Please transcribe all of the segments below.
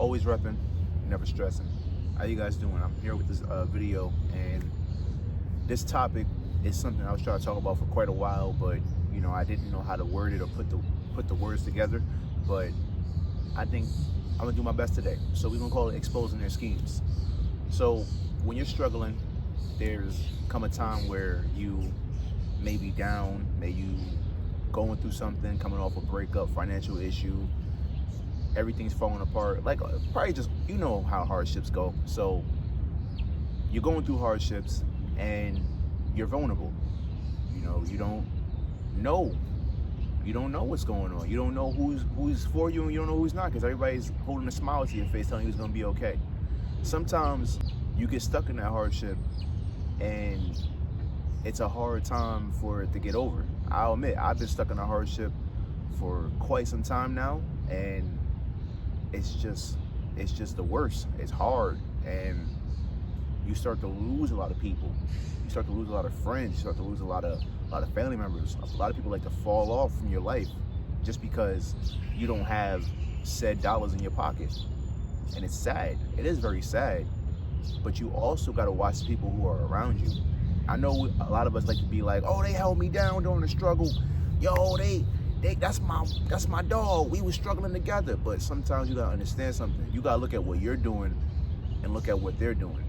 Always repping, never stressing. How you guys doing? I'm here with this video, and this topic is something I was trying to talk about for quite a while, but I didn't know how to word it or put the words together. But I think I'm gonna do my best today. So we're gonna call it exposing their schemes. So when you're struggling, there's come a time where you may be down, may you going through something, coming off a breakup, financial issue, everything's falling apart. Like probably just how hardships go. So you're going through hardships and you're vulnerable. You don't know. You don't know what's going on. You don't know who's for you and you don't know who's not, because everybody's holding a smile to your face telling you it's gonna be okay. Sometimes you get stuck in that hardship and it's a hard time for it to get over. I'll admit, I've been stuck in a hardship for quite some time now, and it's just the worst. It's hard, and you start to lose a lot of people. You start to lose a lot of friends. You start to lose a lot of family members. A lot of people like to fall off from your life just because you don't have said dollars in your pocket. And it's sad. It is very sad. But you also got to watch the people who are around you. I know a lot of us like to be like, oh, they held me down during the struggle. Yo, that's my dog. We were struggling together. But sometimes you gotta understand something. You gotta look at what you're doing and look at what they're doing.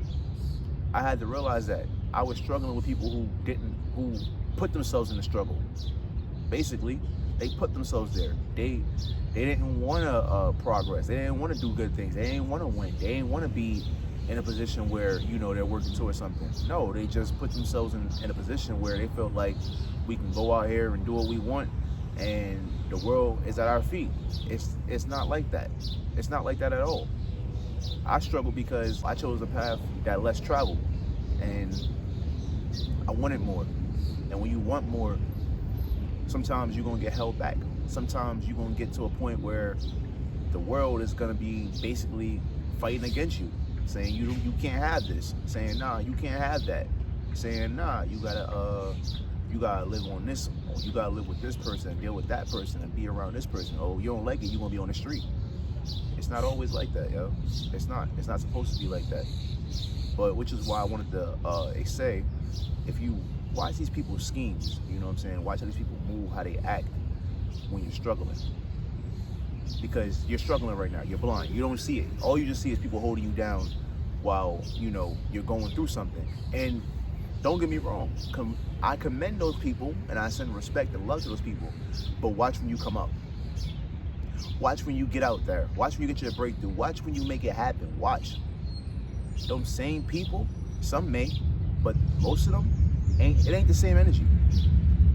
I had to realize that I was struggling with people who put themselves in the struggle. Basically, they put themselves there. They didn't want to progress. They didn't want to do good things. They didn't want to win. They didn't want to be in a position where they're working towards something. No, they just put themselves in a position where they felt like we can go out here and do what we want and the world is at our feet. It's not like that. It's not like that at all. I struggle because I chose a path that less traveled, and I wanted more. And when you want more, sometimes you're gonna get held back. Sometimes you're gonna get to a point where the world is gonna be basically fighting against you, saying you can't have this, saying nah, you can't have that, saying nah, you gotta live on this, or you gotta live with this person and deal with that person and be around this person. Oh, you don't like it, you're gonna be on the street. It's not always like that, yo. It's not supposed to be like that. But which is why I wanted to say, if you watch these people's schemes, you know what I'm saying? Watch how these people move, how they act when you're struggling. Because you're struggling right now, you're blind, you don't see it. All you just see is people holding you down while, you're going through something. And don't get me wrong, I commend those people and I send respect and love to those people. But watch when you come up. Watch when you get out there. Watch when you get your breakthrough. Watch when you make it happen. Watch. Those same people, some may, but most of them, it ain't the same energy.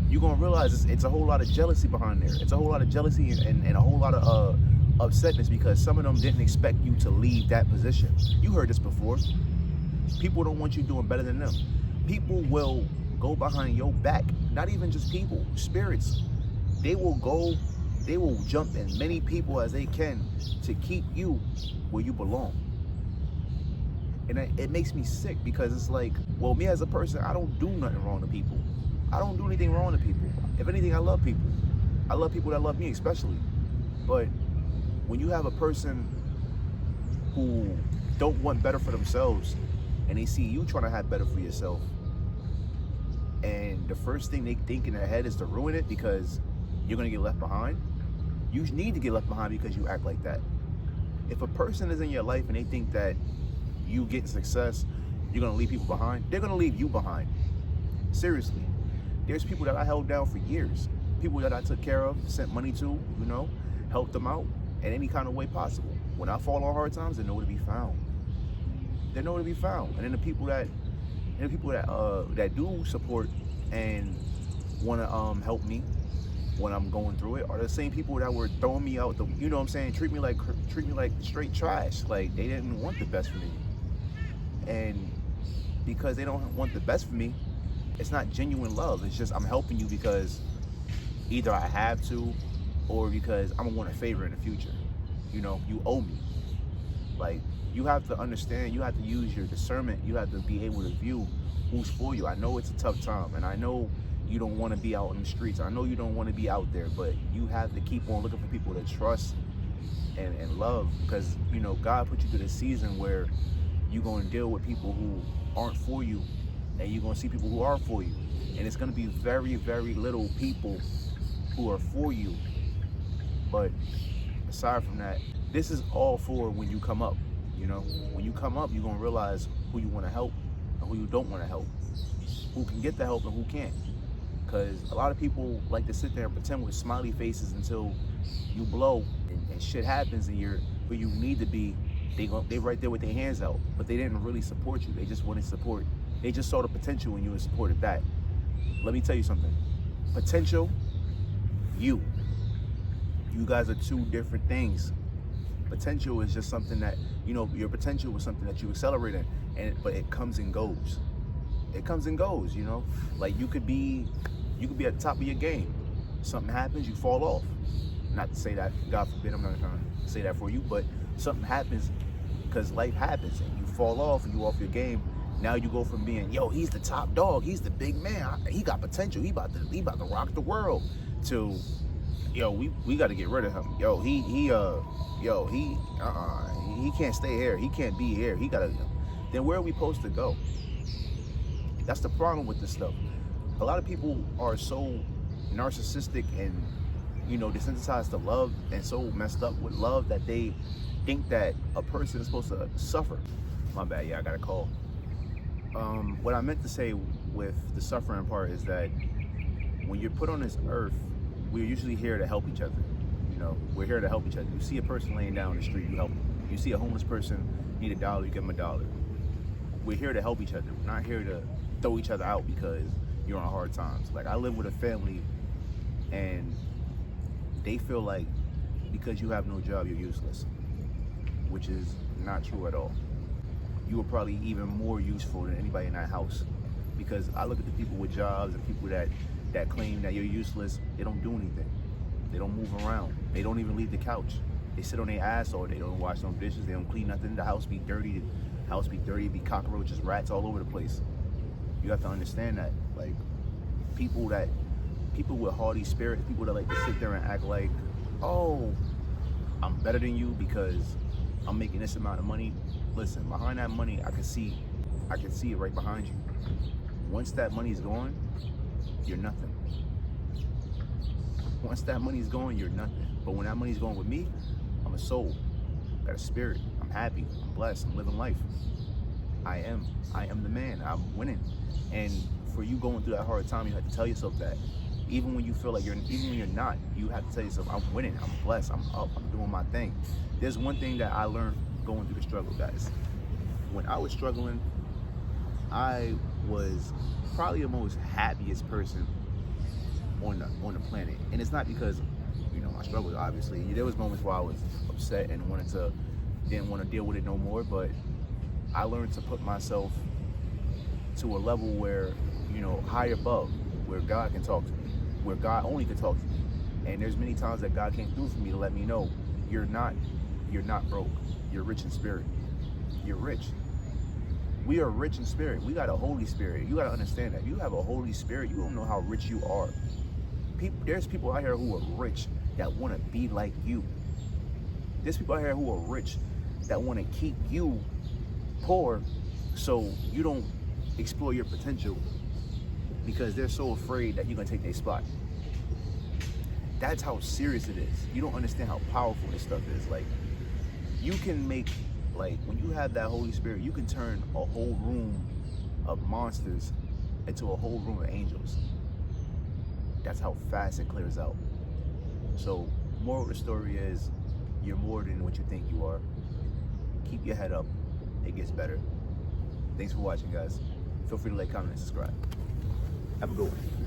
You're gonna realize it's a whole lot of jealousy behind there. It's a whole lot of jealousy and a whole lot of upsetness because some of them didn't expect you to leave that position. You heard this before. People don't want you doing better than them. People will go behind your back. Not even just people, spirits. They will jump in many people as they can to keep you where you belong. And it makes me sick because it's like, well, me as a person, I don't do nothing wrong to people. I don't do anything wrong to people. If anything, I love people. I love people that love me especially. But when you have a person who don't want better for themselves and they see you trying to have better for yourself, and the first thing they think in their head is to ruin it because you're gonna get left behind, you need to get left behind because you act like that. If a person is in your life and they think that you get success, you're gonna leave people behind, they're gonna leave you behind. Seriously. There's people that I held down for years. People that I took care of, sent money to, helped them out in any kind of way possible. When I fall on hard times, they know where to be found. They know where to be found. And then the people that do support and wanna help me when I'm going through it are the same people that were throwing me out treat me like straight trash. Like they didn't want the best for me. And because they don't want the best for me, it's not genuine love. It's just I'm helping you because either I have to or because I'm gonna want a favor in the future. You owe me. Like, you have to understand, you have to use your discernment, you have to be able to view who's for you. I know it's a tough time, and I know you don't want to be out in the streets. I know you don't want to be out there, but you have to keep on looking for people to trust and love, because you know God put you through this season where you're going to deal with people who aren't for you, and you're going to see people who are for you, and it's going to be very, very little people who are for you. But aside from that, this is all for when you come up. You know, when you come up, you're going to realize who you want to help and who you don't want to help, who can get the help and who can't. Because a lot of people like to sit there and pretend with smiley faces until you blow and shit happens and you're where you need to be. They right there with their hands out, but they didn't really support you. They just wanted support. They just saw the potential in you and supported that. Let me tell you something. Potential, you guys are two different things. Potential is just something that, you know, your potential was something that you accelerate in, but it comes and goes. It comes and goes, you know? Like you could be at the top of your game. Something happens, you fall off. Not to say that, God forbid, I'm not trying to say that for you, but something happens because life happens and you fall off and you off your game. Now you go from being, yo, he's the top dog, he's the big man, he got potential, he about to rock the world, to, yo, we got to get rid of him. Yo, he can't stay here, he can't be here, he gotta. Then where are we supposed to go? That's the problem with this stuff. A lot of people are so narcissistic and, you know, desensitized to love and so messed up with love that they think that a person is supposed to suffer. My bad, yeah, I got a call. What I meant to say with the suffering part is that when you're put on this earth, we're usually here to help each other. You know, we're here to help each other. You see a person laying down on the street, you help them. You see a homeless person need $1, you give them $1. We're here to help each other. We're not here to throw each other out because you're on hard times. Like I live with a family and they feel like because you have no job, you're useless, which is not true at all. You are probably even more useful than anybody in that house, because I look at the people with jobs and people that claim that you're useless. They don't do anything. They don't move around. They don't even leave the couch. They sit on their ass all day. They don't wash no dishes. They don't clean nothing. The house be dirty. Be cockroaches, rats all over the place. You have to understand that, like, people with haughty spirits, people that like to sit there and act like, oh, I'm better than you because I'm making this amount of money. Listen, behind that money, I can see it right behind you. Once that money's gone, you're nothing. Once that money's gone, you're nothing. But when that money's going with me, I'm a soul, got a spirit. I'm happy, I'm blessed, I'm living life. I am the man, I'm winning. And for you going through that hard time, you have to tell yourself that. Even when you feel like even when you're not, you have to tell yourself, I'm winning, I'm blessed, I'm up, I'm doing my thing. There's one thing that I learned going through the struggle, guys. When I was struggling, I was probably the most happiest person on the planet. And it's not because, you know, I struggled, obviously. There was moments where I was upset and didn't want to deal with it no more, but I learned to put myself to a level where, you know, high above, where God can talk to me, where God only can talk to me. And there's many times that God came through for me to let me know, you're not broke. You're rich in spirit. You're rich. We are rich in spirit. We got a Holy Spirit. You got to understand that. You have a Holy Spirit. You don't know how rich you are. There's people out here who are rich that want to be like you. There's people out here who are rich that want to keep you poor so you don't explore your potential, because they're so afraid that you're going to take their spot. That's how serious it is. You don't understand how powerful this stuff is. Like, you can make, like, when you have that Holy Spirit, you can turn a whole room of monsters into a whole room of angels. That's how fast it clears out. So, moral of the story is, you're more than what you think you are. Keep your head up. It gets better. Thanks for watching, guys. Feel free to like, comment, and subscribe. Have a good one.